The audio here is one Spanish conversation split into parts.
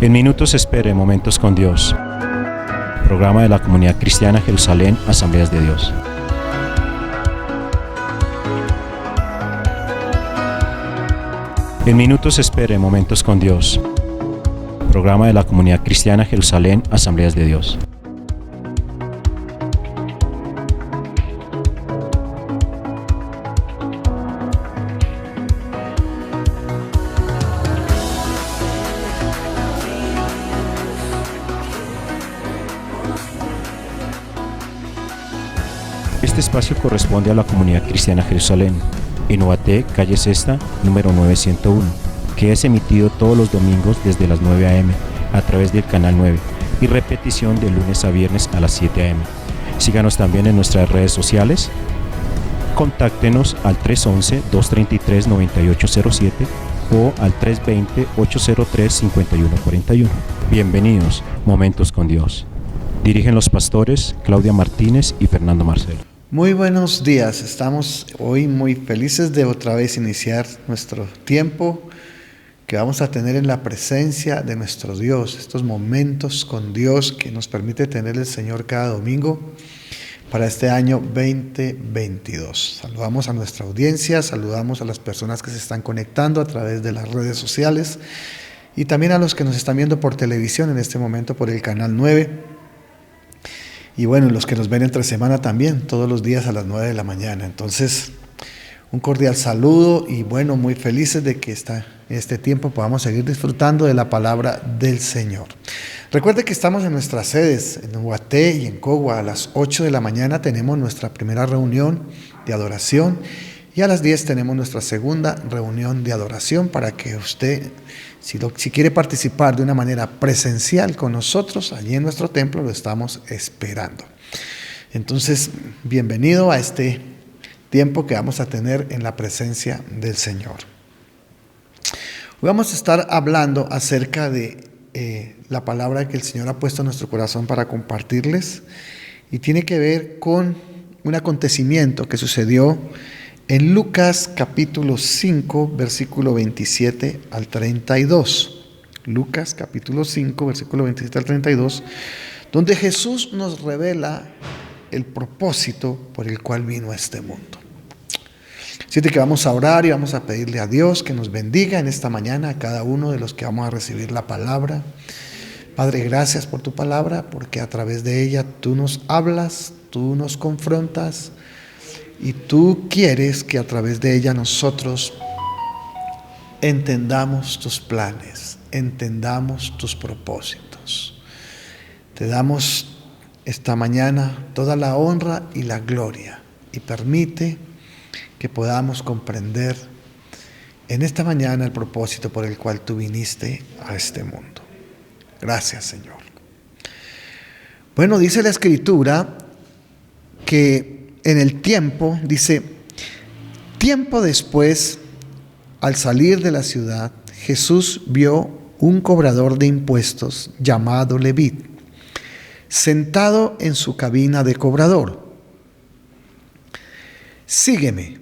En minutos espere Momentos con Dios. Programa de la Comunidad Cristiana Jerusalén, Asambleas de Dios. En minutos espere Momentos con Dios. Programa de la Comunidad Cristiana Jerusalén, Asambleas de Dios. Este espacio corresponde a la Comunidad Cristiana Jerusalén, en Ubaté, calle Sexta, número 901, que es emitido todos los domingos desde las 9 a.m. a través del canal 9 y repetición de lunes a viernes a las 7 a.m. Síganos también en nuestras redes sociales. Contáctenos al 311-233-9807 o al 320-803-5141. Bienvenidos, Momentos con Dios. Dirigen los pastores Claudia Martínez y Fernando Marcelo. Muy buenos días, estamos hoy muy felices de otra vez iniciar nuestro tiempo que vamos a tener en la presencia de nuestro Dios, estos momentos con Dios que nos permite tener el Señor cada domingo para este año 2022. Saludamos a nuestra audiencia, saludamos a las personas que se están conectando a través de las redes sociales y también a los que nos están viendo por televisión en este momento por el canal 9. Y bueno, los que nos ven entre semana también, todos los días a las 9 de la mañana. Entonces, un cordial saludo y bueno, muy felices de que en este tiempo podamos seguir disfrutando de la palabra del Señor. Recuerde que estamos en nuestras sedes, en Ubaté y en Cogua. A las 8 de la mañana tenemos nuestra primera reunión de adoración y a las 10 tenemos nuestra segunda reunión de adoración para que usted, si quiere participar de una manera presencial con nosotros, allí en nuestro templo lo estamos esperando. Entonces, bienvenido a este tiempo que vamos a tener en la presencia del Señor. Hoy vamos a estar hablando acerca de la palabra que el Señor ha puesto en nuestro corazón para compartirles y tiene que ver con un acontecimiento que sucedió en Lucas capítulo 5, versículo 27 al 32. Lucas capítulo 5, versículo 27 al 32, donde Jesús nos revela el propósito por el cual vino a este mundo. Así que vamos a orar y vamos a pedirle a Dios que nos bendiga en esta mañana a cada uno de los que vamos a recibir la palabra. Padre, gracias por tu palabra, porque a través de ella tú nos hablas, tú nos confrontas, y tú quieres que a través de ella nosotros entendamos tus planes, entendamos tus propósitos. Te damos esta mañana toda la honra y la gloria y permite que podamos comprender en esta mañana el propósito por el cual tú viniste a este mundo. Gracias, Señor. Bueno, dice la Escritura que en el tiempo, dice, tiempo después, al salir de la ciudad, Jesús vio un cobrador de impuestos llamado Leví, sentado en su cabina de cobrador. Sígueme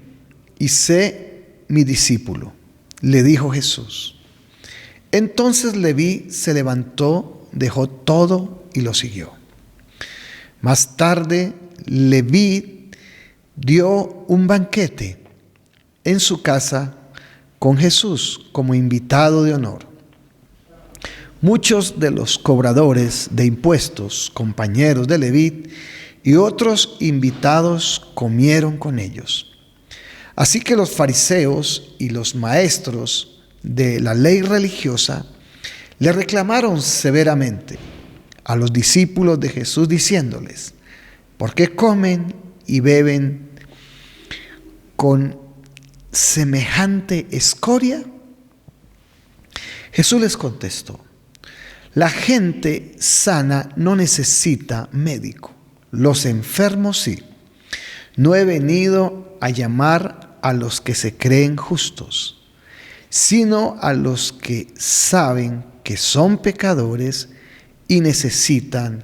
y sé mi discípulo, le dijo Jesús. Entonces Leví se levantó, dejó todo y lo siguió. Más tarde, Leví dio un banquete en su casa con Jesús como invitado de honor. Muchos de los cobradores de impuestos, compañeros de Leví, y otros invitados comieron con ellos. Así que los fariseos y los maestros de la ley religiosa le reclamaron severamente a los discípulos de Jesús diciéndoles: ¿por qué comen y beben con semejante escoria? Jesús les contestó: la gente sana no necesita médico, los enfermos sí. No he venido a llamar a los que se creen justos, sino a los que saben que son pecadores y necesitan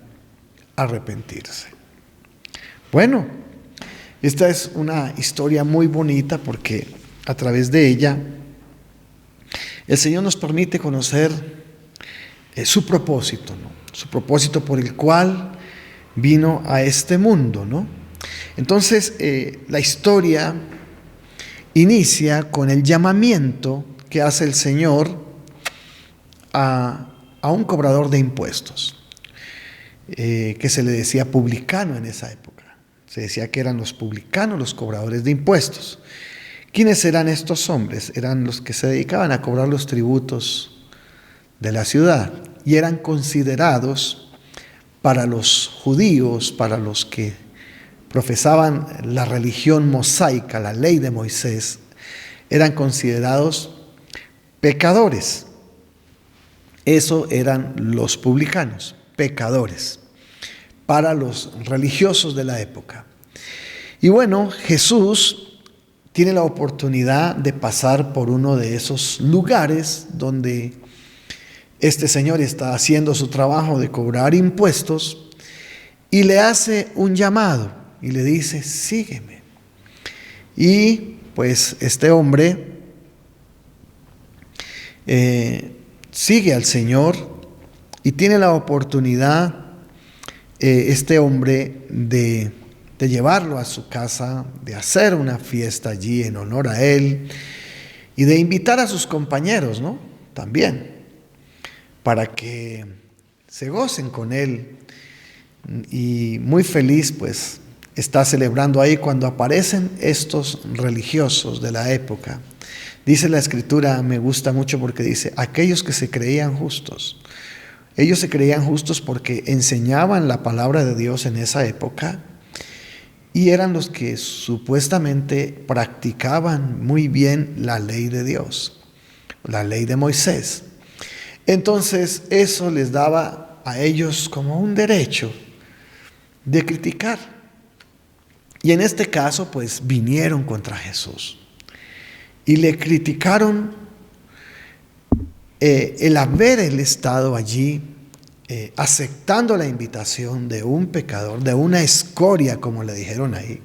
arrepentirse. Bueno, esta es una historia muy bonita porque a través de ella el Señor nos permite conocer su propósito, ¿no? Su propósito por el cual vino a este mundo, ¿no? Entonces, la historia inicia con el llamamiento que hace el Señor a un cobrador de impuestos, que se le decía publicano en esa época. Se decía que eran los publicanos, los cobradores de impuestos. ¿Quiénes eran estos hombres? Eran los que se dedicaban a cobrar los tributos de la ciudad y eran considerados para los judíos, para los que profesaban la religión mosaica, la ley de Moisés, eran considerados pecadores. Eso eran los publicanos, pecadores, para los religiosos de la época. Y bueno, Jesús tiene la oportunidad de pasar por uno de esos lugares donde este señor está haciendo su trabajo de cobrar impuestos y le hace un llamado y le dice, sígueme. Y pues este hombre sigue al Señor y tiene la oportunidad este hombre de llevarlo a su casa, de hacer una fiesta allí en honor a él y de invitar a sus compañeros, ¿no? También, para que se gocen con él. Y muy feliz, pues, está celebrando ahí cuando aparecen estos religiosos de la época. Dice la Escritura, me gusta mucho porque dice, aquellos que se creían justos. Ellos se creían justos porque enseñaban la palabra de Dios en esa época y eran los que supuestamente practicaban muy bien la ley de Dios, la ley de Moisés. Entonces eso les daba a ellos como un derecho de criticar. Y en este caso, pues vinieron contra Jesús y le criticaron el haber estado allí aceptando la invitación de un pecador, de una escoria, como le dijeron ahí,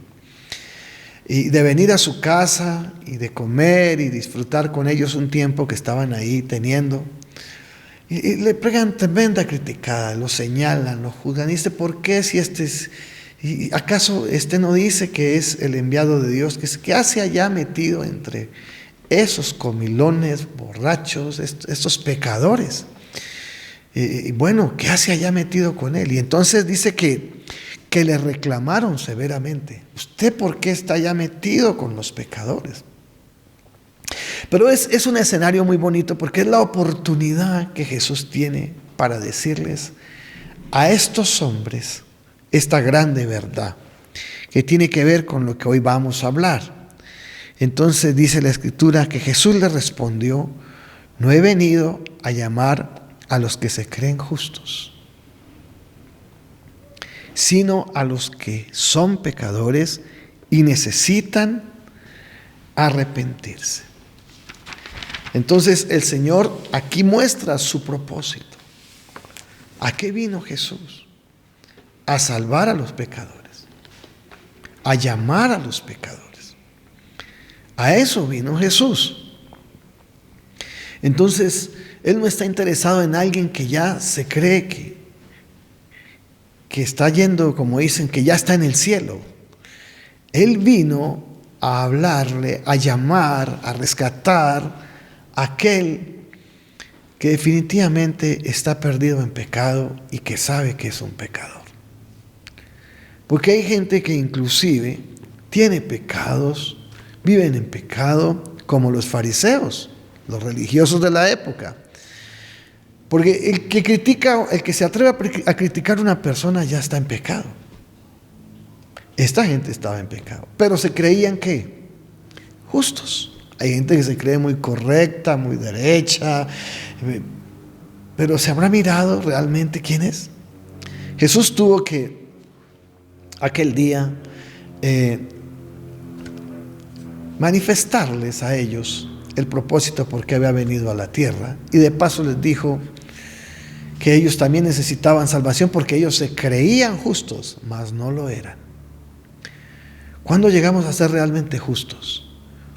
y de venir a su casa y de comer y disfrutar con ellos un tiempo que estaban ahí teniendo. Y le pegan tremenda criticada, lo señalan, lo juzgan. Y dice, ¿por qué si este es... ¿Y acaso este no dice que es el enviado de Dios? ¿Qué hace allá metido entre esos comilones, borrachos, estos pecadores? Y bueno, ¿qué hace allá metido con él? Y entonces dice que le reclamaron severamente. ¿Usted por qué está allá metido con los pecadores? Pero es un escenario muy bonito porque es la oportunidad que Jesús tiene para decirles a estos hombres esta grande verdad que tiene que ver con lo que hoy vamos a hablar. Entonces dice la Escritura que Jesús le respondió, no he venido a llamar a los que se creen justos, sino a los que son pecadores y necesitan arrepentirse. Entonces el Señor aquí muestra su propósito. ¿A qué vino Jesús? A salvar a los pecadores, a llamar a los pecadores. A eso vino Jesús. Entonces, Él no está interesado en alguien que ya se cree que está yendo, como dicen, que ya está en el cielo. Él vino a hablarle, a llamar, a rescatar a aquel que definitivamente está perdido en pecado y que sabe que es un pecador. Porque hay gente que inclusive tiene pecados, viven en pecado, como los fariseos, los religiosos de la época. Porque el que se atreve a criticar a una persona ya está en pecado. Esta gente estaba en pecado, pero se creían ¿qué? Justos. Hay gente que se cree muy correcta, muy derecha, pero ¿se habrá mirado realmente quién es? Jesús tuvo que aquel día manifestarles a ellos el propósito por qué había venido a la tierra, y de paso les dijo que ellos también necesitaban salvación porque ellos se creían justos, mas no lo eran. ¿Cuándo llegamos a ser realmente justos?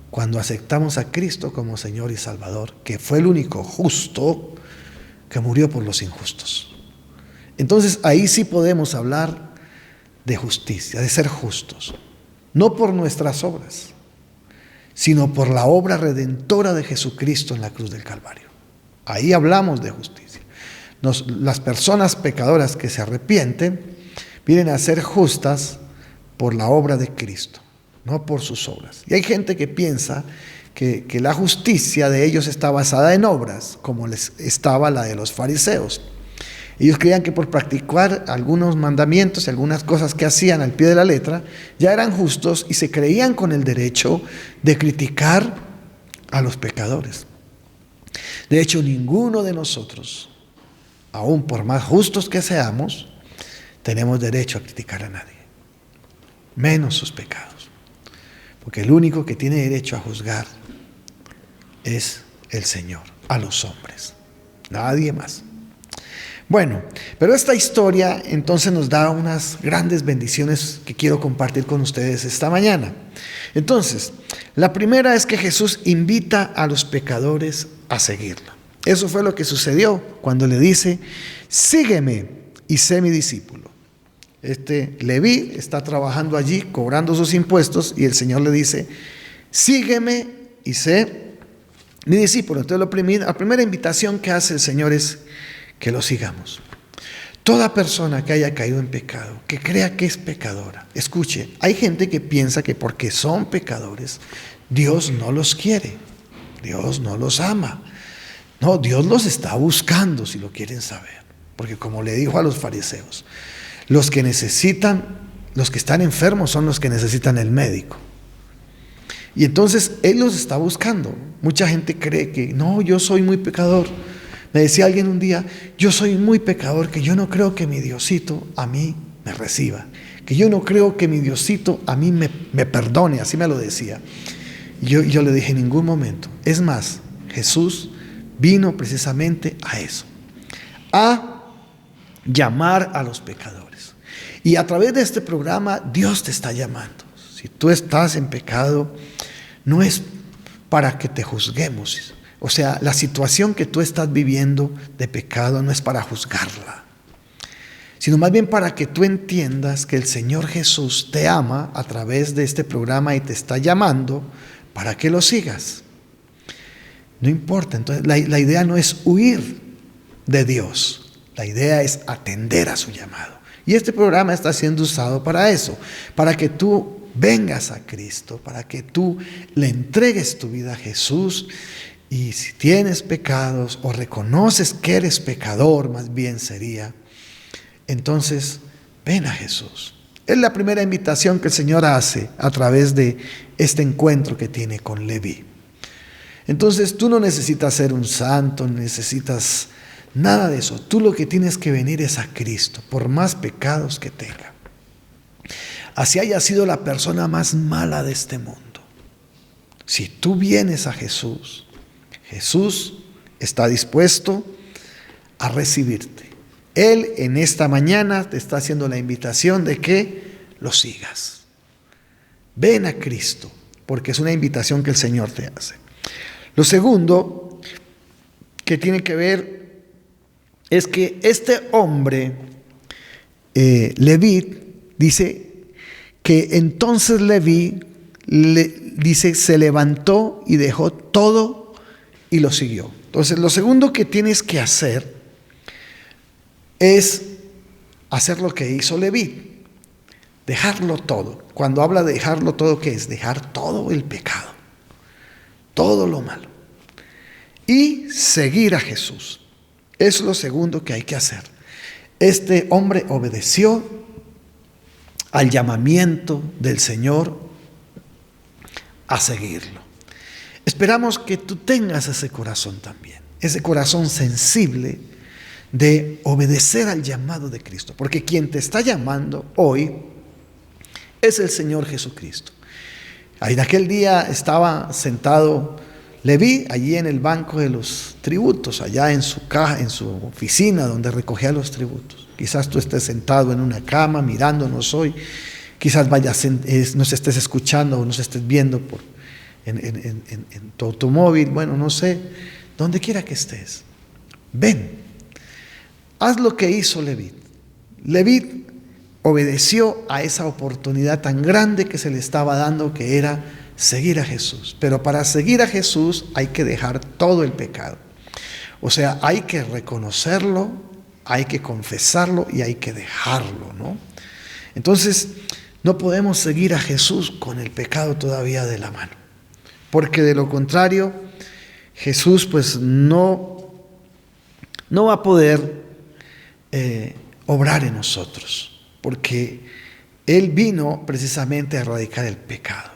Cuando aceptamos a Cristo como Señor y Salvador, que fue el único justo, que murió por los injustos. Entonces ahí sí podemos hablar de justicia, de ser justos, no por nuestras obras, sino por la obra redentora de Jesucristo en la cruz del Calvario. Ahí hablamos de justicia. Las personas pecadoras que se arrepienten vienen a ser justas por la obra de Cristo, no por sus obras. Y hay gente que piensa que la justicia de ellos está basada en obras, como les estaba la de los fariseos. Ellos creían que por practicar algunos mandamientos y algunas cosas que hacían al pie de la letra, ya eran justos y se creían con el derecho de criticar a los pecadores. De hecho, ninguno de nosotros, aun por más justos que seamos, tenemos derecho a criticar a nadie, menos sus pecados. Porque el único que tiene derecho a juzgar es el Señor, a los hombres, nadie más. Bueno, pero esta historia entonces nos da unas grandes bendiciones que quiero compartir con ustedes esta mañana. Entonces, la primera es que Jesús invita a los pecadores a seguirlo. Eso fue lo que sucedió cuando le dice: sígueme y sé mi discípulo. Leví está trabajando allí, cobrando sus impuestos, y el Señor le dice: sígueme y sé mi discípulo. Entonces la primera invitación que hace el Señor es que lo sigamos. Toda persona que haya caído en pecado, que crea que es pecadora, escuche, hay gente que piensa que porque son pecadores, Dios no los quiere, Dios no los ama. No, Dios los está buscando, si lo quieren saber. Porque como le dijo a los fariseos, los que están enfermos son los que necesitan el médico. Y entonces Él los está buscando. Mucha gente cree que no, yo soy muy pecador. Me decía alguien un día: yo soy muy pecador, que yo no creo que mi Diosito a mí me reciba, que yo no creo que mi Diosito a mí me perdone, así me lo decía. Y yo le dije: en ningún momento. Es más, Jesús vino precisamente a eso, a llamar a los pecadores. Y a través de este programa Dios te está llamando. Si tú estás en pecado, no es para que te juzguemos. O sea, la situación que tú estás viviendo de pecado no es para juzgarla, sino más bien para que tú entiendas que el Señor Jesús te ama a través de este programa y te está llamando para que lo sigas. No importa, entonces la idea no es huir de Dios, la idea es atender a su llamado. Y este programa está siendo usado para eso, para que tú vengas a Cristo, para que tú le entregues tu vida a Jesús. Y si tienes pecados o reconoces que eres pecador, más bien sería, entonces ven a Jesús. Es la primera invitación que el Señor hace a través de este encuentro que tiene con Leví. Entonces tú no necesitas ser un santo, no necesitas nada de eso. Tú lo que tienes que venir es a Cristo, por más pecados que tenga. Así haya sido la persona más mala de este mundo. Si tú vienes a Jesús, Jesús está dispuesto a recibirte. Él en esta mañana te está haciendo la invitación de que lo sigas. Ven a Cristo, porque es una invitación que el Señor te hace. Lo segundo que tiene que ver es que este hombre, Leví, dice que entonces Leví, dice, se levantó y dejó todo y lo siguió. Entonces, lo segundo que tienes que hacer es hacer lo que hizo Leví, dejarlo todo. Cuando habla de dejarlo todo, ¿qué es? Dejar todo el pecado, todo lo malo, y seguir a Jesús. Es lo segundo que hay que hacer. Este hombre obedeció al llamamiento del Señor a seguirlo. Esperamos que tú tengas ese corazón también, ese corazón sensible de obedecer al llamado de Cristo, porque quien te está llamando hoy es el Señor Jesucristo. En aquel día estaba sentado Leví allí en el banco de los tributos, allá en su caja, en su oficina donde recogía los tributos. Quizás tú estés sentado en una cama mirándonos hoy, quizás nos estés escuchando o nos estés viendo en tu automóvil, bueno, no sé, donde quiera que estés. Ven haz lo que hizo Leví. Leví obedeció a esa oportunidad tan grande que se le estaba dando, que era seguir a Jesús. Pero para seguir a Jesús hay que dejar todo el pecado. O sea, hay que reconocerlo, hay que confesarlo y hay que dejarlo, ¿no? Entonces, no podemos seguir a Jesús con el pecado todavía de la mano, porque de lo contrario, Jesús pues no va a poder obrar en nosotros, porque Él vino precisamente a erradicar el pecado.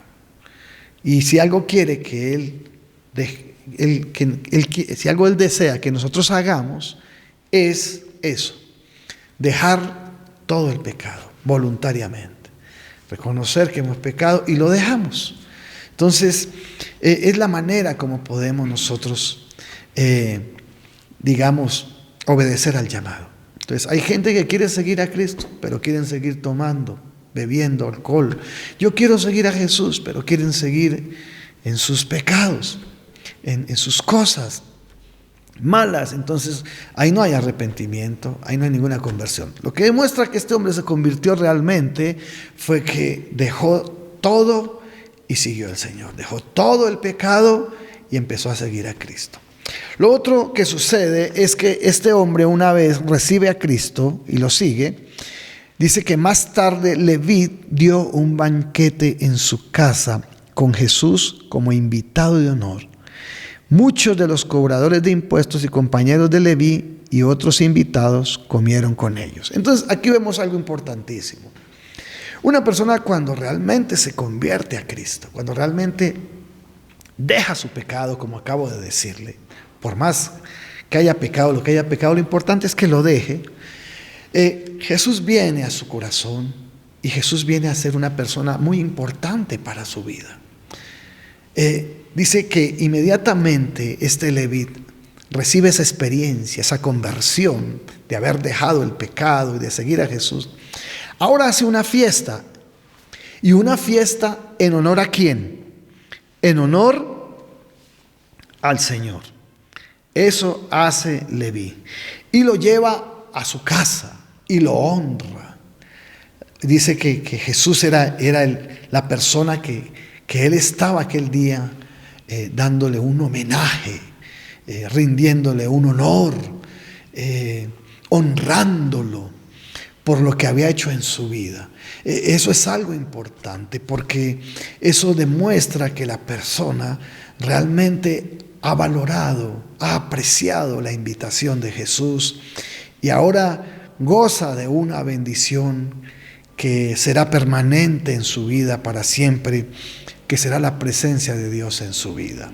Y si algo quiere que si algo Él desea que nosotros hagamos, es eso, dejar todo el pecado voluntariamente, reconocer que hemos pecado y lo dejamos. Entonces, es la manera como podemos nosotros, obedecer al llamado. Entonces, hay gente que quiere seguir a Cristo, pero quieren seguir tomando, bebiendo alcohol. Yo quiero seguir a Jesús, pero quieren seguir en sus pecados, en sus cosas malas. Entonces, ahí no hay arrepentimiento, ahí no hay ninguna conversión. Lo que demuestra que este hombre se convirtió realmente fue que dejó todo y siguió al Señor. Dejó todo el pecado y empezó a seguir a Cristo. Lo otro que sucede es que este hombre, una vez recibe a Cristo y lo sigue, dice que más tarde Leví dio un banquete en su casa con Jesús como invitado de honor. Muchos de los cobradores de impuestos y compañeros de Leví y otros invitados comieron con ellos. Entonces, aquí vemos algo importantísimo. Una persona, cuando realmente se convierte a Cristo, cuando realmente deja su pecado, como acabo de decirle, por más que haya pecado, lo importante es que lo deje. Jesús viene a su corazón y Jesús viene a ser una persona muy importante para su vida. Dice que inmediatamente este Leví recibe esa experiencia, esa conversión de haber dejado el pecado y de seguir a Jesús. Ahora hace una fiesta. ¿Y una fiesta en honor a quién? En honor al Señor. Eso hace Leví. Y lo lleva a su casa y lo honra. Dice que Jesús era la persona que él estaba aquel día dándole un homenaje, rindiéndole un honor, honrándolo por lo que había hecho en su vida. Eso es algo importante, porque eso demuestra que la persona realmente ha valorado, ha apreciado la invitación de Jesús y ahora goza de una bendición que será permanente en su vida para siempre, que será la presencia de Dios en su vida.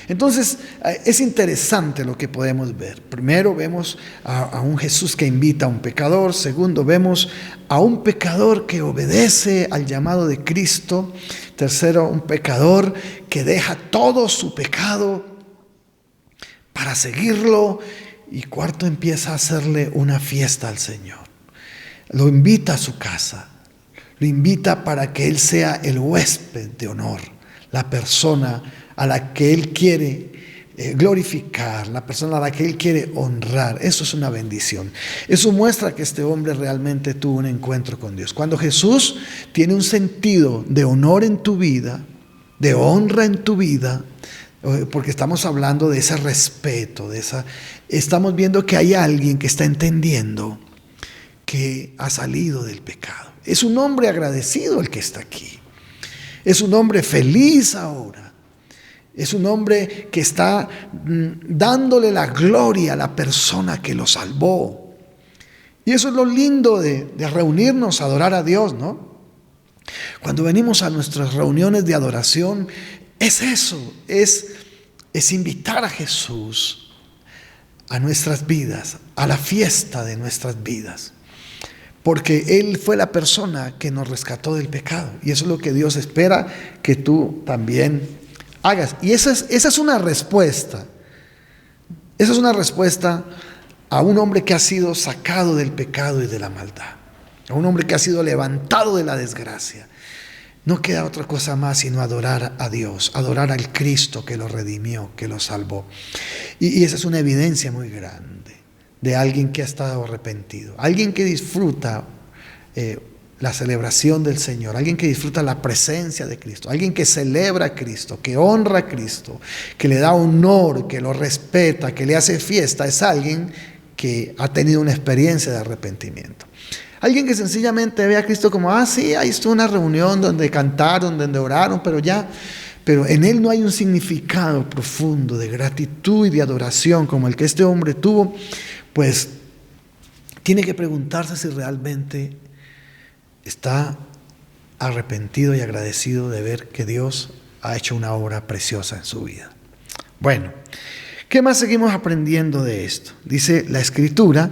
Entonces, es interesante lo que podemos ver. Primero, vemos a un Jesús que invita a un pecador. Segundo, vemos a un pecador que obedece al llamado de Cristo. Tercero, un pecador que deja todo su pecado para seguirlo. Y cuarto, empieza a hacerle una fiesta al Señor. Lo invita a su casa. Lo invita para que Él sea el huésped de honor, la persona a la que Él quiere glorificar, la persona a la que Él quiere honrar. Eso es una bendición. Eso muestra que este hombre realmente tuvo un encuentro con Dios. Cuando Jesús tiene un sentido de honor en tu vida, de honra en tu vida, porque estamos hablando de ese respeto, estamos viendo que hay alguien que está entendiendo que ha salido del pecado. Es un hombre agradecido el que está aquí. Es un hombre feliz ahora. Es un hombre que está dándole la gloria a la persona que lo salvó. Y eso es lo lindo de reunirnos a adorar a Dios, ¿no? Cuando venimos a nuestras reuniones de adoración, es eso, es invitar a Jesús a nuestras vidas, a la fiesta de nuestras vidas. Porque Él fue la persona que nos rescató del pecado. Y eso es lo que Dios espera que tú también hagas. Y esa es una respuesta. Esa es una respuesta a un hombre que ha sido sacado del pecado y de la maldad. A un hombre que ha sido levantado de la desgracia. No queda otra cosa más sino adorar a Dios, adorar al Cristo que lo redimió, que lo salvó. Y esa es una evidencia muy grande de alguien que ha estado arrepentido, alguien que disfruta la celebración del Señor, alguien que disfruta la presencia de Cristo, alguien que celebra a Cristo, que honra a Cristo, que le da honor, que lo respeta, que le hace fiesta, es alguien que ha tenido una experiencia de arrepentimiento. Alguien que sencillamente ve a Cristo como, sí, ahí estuvo una reunión donde cantaron, donde oraron, pero en él no hay un significado profundo de gratitud y de adoración como el que este hombre tuvo, pues tiene que preguntarse si realmente está arrepentido y agradecido de ver que Dios ha hecho una obra preciosa en su vida. Bueno, ¿qué más seguimos aprendiendo de esto? Dice la Escritura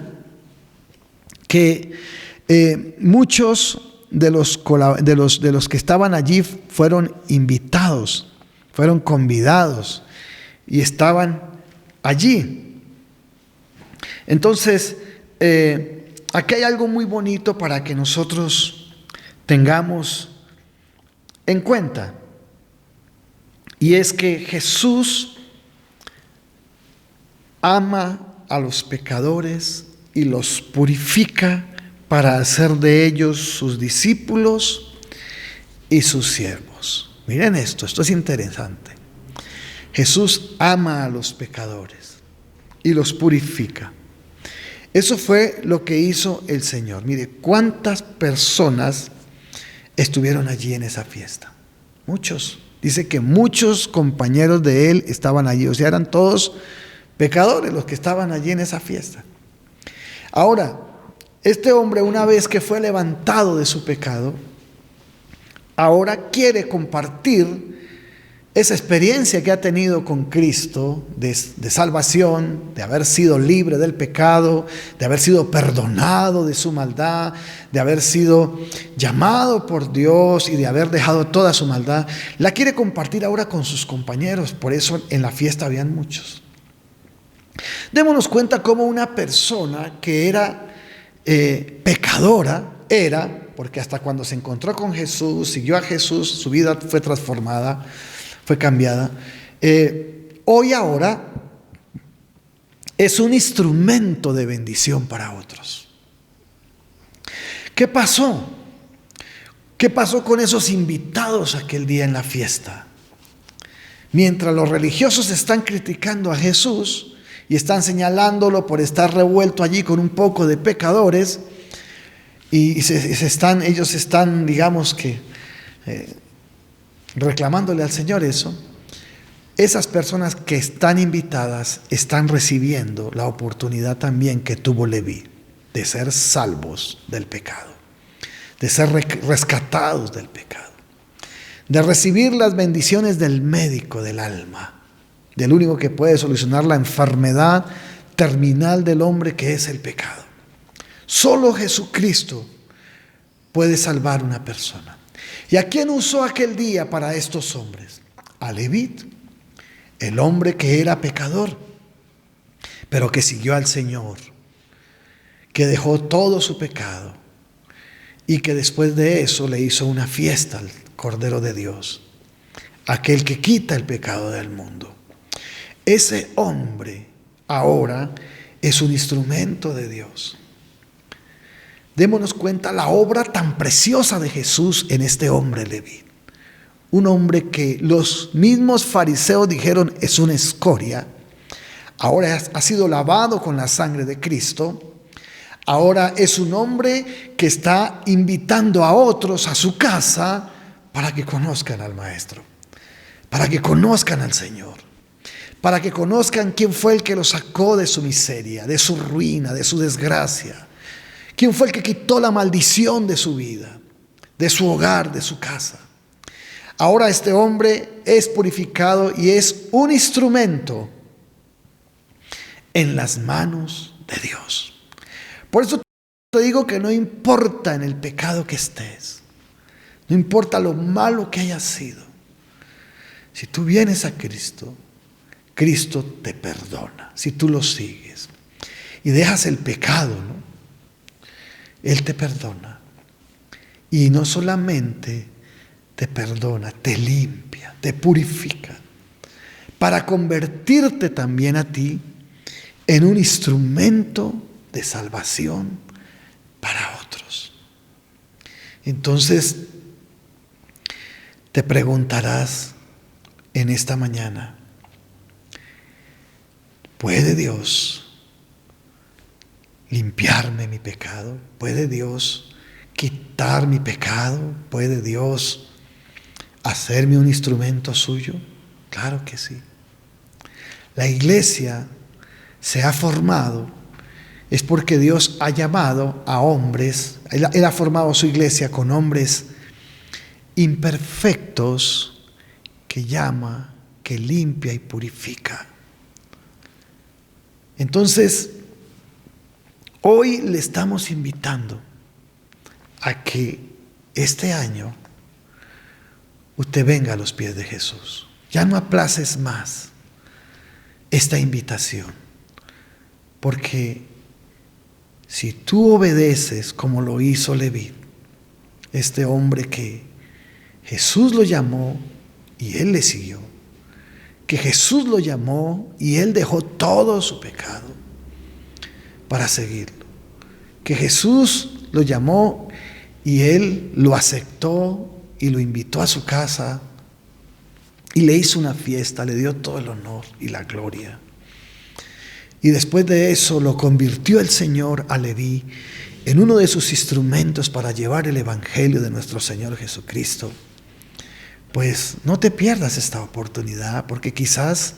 que muchos de los que estaban allí fueron invitados, fueron convidados y estaban allí. Entonces, aquí hay algo muy bonito para que nosotros tengamos en cuenta, y es que Jesús ama a los pecadores y los purifica para hacer de ellos sus discípulos y sus siervos. Miren esto es interesante. Jesús ama a los pecadores y los purifica. Eso fue lo que hizo el Señor. Mire, ¿cuántas personas estuvieron allí en esa fiesta? Muchos. Dice que muchos compañeros de él estaban allí. O sea, eran todos pecadores los que estaban allí en esa fiesta. Ahora, este hombre, una vez que fue levantado de su pecado, ahora quiere compartir esa experiencia que ha tenido con Cristo de salvación, de haber sido libre del pecado, de haber sido perdonado de su maldad, de haber sido llamado por Dios y de haber dejado toda su maldad. La quiere compartir ahora con sus compañeros, por eso en la fiesta habían muchos. Démonos cuenta cómo una persona que era pecadora, porque hasta cuando se encontró con Jesús, siguió a Jesús, su vida fue transformada, fue cambiada. Hoy ahora es un instrumento de bendición para otros. ¿Qué pasó? ¿Qué pasó con esos invitados aquel día en la fiesta? Mientras los religiosos están criticando a Jesús y están señalándolo por estar revuelto allí con un poco de pecadores, y ellos están, digamos que, reclamándole al Señor eso, esas personas que están invitadas están recibiendo la oportunidad también que tuvo Leví de ser salvos del pecado, de ser rescatados del pecado, de recibir las bendiciones del médico del alma, del único que puede solucionar la enfermedad terminal del hombre, que es el pecado. Solo Jesucristo puede salvar a una persona. ¿Y a quién usó aquel día para estos hombres? A Leví, el hombre que era pecador, pero que siguió al Señor, que dejó todo su pecado y que después de eso le hizo una fiesta al Cordero de Dios, aquel que quita el pecado del mundo. Ese hombre ahora es un instrumento de Dios. Démonos cuenta la obra tan preciosa de Jesús en este hombre Leví. Un hombre que los mismos fariseos dijeron es una escoria. Ahora ha sido lavado con la sangre de Cristo. Ahora es un hombre que está invitando a otros a su casa para que conozcan al Maestro, para que conozcan al Señor, para que conozcan quién fue el que los sacó de su miseria, de su ruina, de su desgracia. ¿Quién fue el que quitó la maldición de su vida, de su hogar, de su casa? Ahora este hombre es purificado y es un instrumento en las manos de Dios. Por eso te digo que no importa en el pecado que estés, no importa lo malo que hayas sido. Si tú vienes a Cristo, Cristo te perdona. Si tú lo sigues y dejas el pecado, ¿no? Él te perdona. Y no solamente te perdona, te limpia, te purifica, para convertirte también a ti en un instrumento de salvación para otros. Entonces, te preguntarás en esta mañana, ¿puede Dios limpiarme mi pecado? ¿Puede Dios quitar mi pecado? ¿Puede Dios hacerme un instrumento suyo? Claro que sí. La iglesia se ha formado, es porque Dios ha llamado a hombres, Él ha formado su iglesia con hombres imperfectos que llama, que limpia y purifica. Entonces, hoy le estamos invitando a que este año usted venga a los pies de Jesús. Ya no aplaces más esta invitación, porque si tú obedeces como lo hizo Leví, este hombre que Jesús lo llamó y él le siguió, que Jesús lo llamó y él dejó todo su pecado para seguirlo, que Jesús lo llamó y él lo aceptó y lo invitó a su casa y le hizo una fiesta, le dio todo el honor y la gloria. Y después de eso lo convirtió el Señor a Leví en uno de sus instrumentos para llevar el evangelio de nuestro Señor Jesucristo. Pues no te pierdas esta oportunidad, porque quizás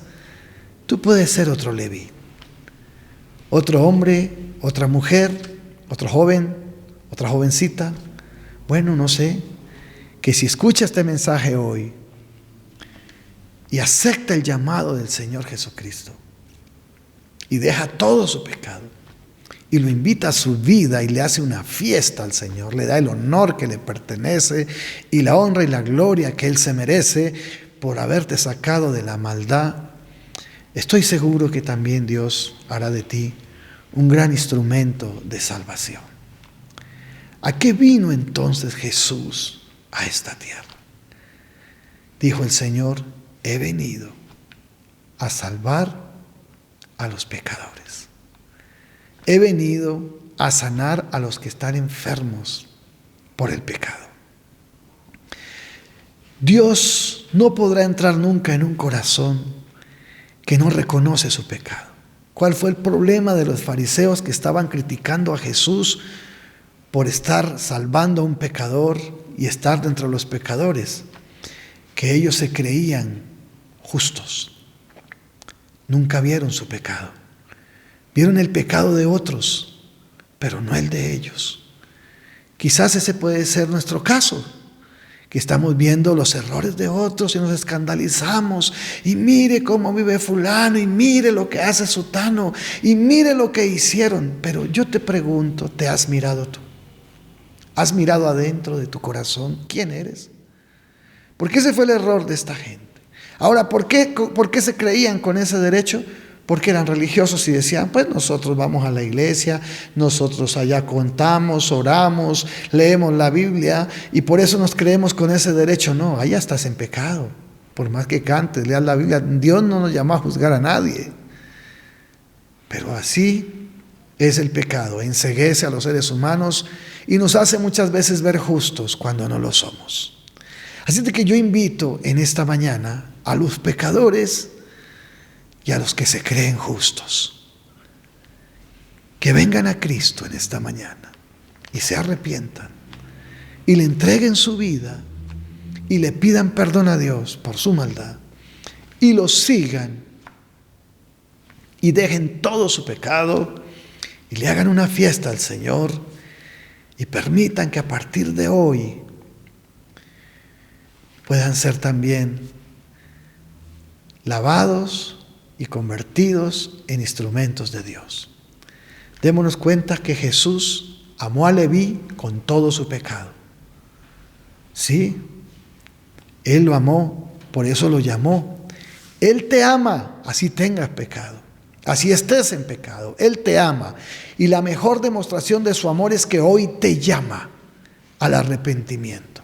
tú puedes ser otro Leví, otro hombre, otra mujer, otro joven, otra jovencita. Bueno, no sé, que si escucha este mensaje hoy y acepta el llamado del Señor Jesucristo y deja todo su pecado y lo invita a su vida y le hace una fiesta al Señor, le da el honor que le pertenece y la honra y la gloria que Él se merece por haberte sacado de la maldad, estoy seguro que también Dios hará de ti un gran instrumento de salvación. ¿A qué vino entonces Jesús a esta tierra? Dijo el Señor: he venido a salvar a los pecadores. He venido a sanar a los que están enfermos por el pecado. Dios no podrá entrar nunca en un corazón que no reconoce su pecado. ¿Cuál fue el problema de los fariseos que estaban criticando a Jesús por estar salvando a un pecador y estar dentro de los pecadores? Que ellos se creían justos. Nunca vieron su pecado. Vieron el pecado de otros, pero no el de ellos. Quizás ese puede ser nuestro caso, que estamos viendo los errores de otros y nos escandalizamos. Y mire cómo vive fulano, y mire lo que hace sutano, y mire lo que hicieron. Pero yo te pregunto, ¿te has mirado tú? ¿Has mirado adentro de tu corazón quién eres? Porque ese fue el error de esta gente. Ahora, ¿por qué se creían con ese derecho? Porque eran religiosos y decían, pues nosotros vamos a la iglesia, nosotros allá contamos, oramos, leemos la Biblia y por eso nos creemos con ese derecho. No, allá estás en pecado. Por más que cantes, leas la Biblia, Dios no nos llama a juzgar a nadie. Pero así es el pecado, enceguece a los seres humanos y nos hace muchas veces ver justos cuando no lo somos. Así de que yo invito en esta mañana a los pecadores y a los que se creen justos, que vengan a Cristo en esta mañana y se arrepientan y le entreguen su vida y le pidan perdón a Dios por su maldad y lo sigan y dejen todo su pecado y le hagan una fiesta al Señor y permitan que a partir de hoy puedan ser también lavados y convertidos en instrumentos de Dios. Démonos cuenta que Jesús amó a Leví con todo su pecado. Sí, Él lo amó, por eso lo llamó. Él te ama, así tengas pecado, así estés en pecado. Él te ama. Y la mejor demostración de su amor es que hoy te llama al arrepentimiento.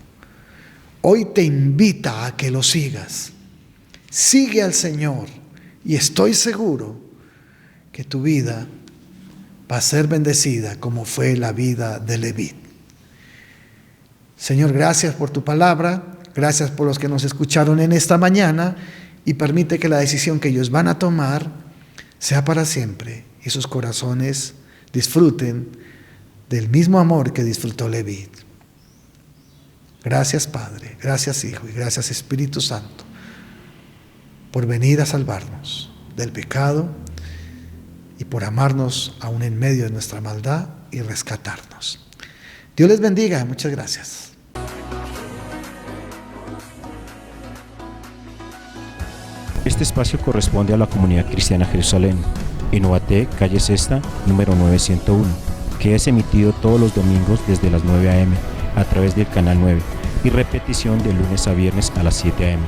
Hoy te invita a que lo sigas. Sigue al Señor y estoy seguro que tu vida va a ser bendecida como fue la vida de Leví. Señor, gracias por tu palabra, gracias por los que nos escucharon en esta mañana y permite que la decisión que ellos van a tomar sea para siempre y sus corazones disfruten del mismo amor que disfrutó Leví. Gracias Padre, gracias Hijo y gracias Espíritu Santo por venir a salvarnos del pecado y por amarnos aún en medio de nuestra maldad y rescatarnos. Dios les bendiga, muchas gracias. Este espacio corresponde a la Comunidad Cristiana Jerusalén, en Ubaté, calle Sexta, número 901, que es emitido todos los domingos desde las 9 a.m. a través del canal 9 y repetición de lunes a viernes a las 7 a.m.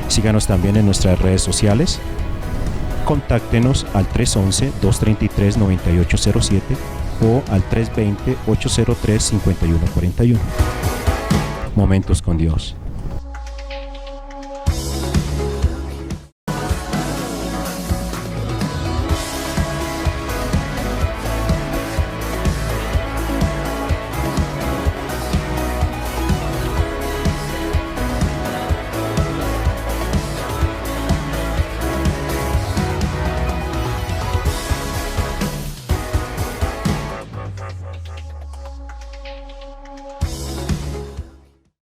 Síganos también en nuestras redes sociales. Contáctenos al 311-233-9807 o al 320-803-5141. Momentos con Dios.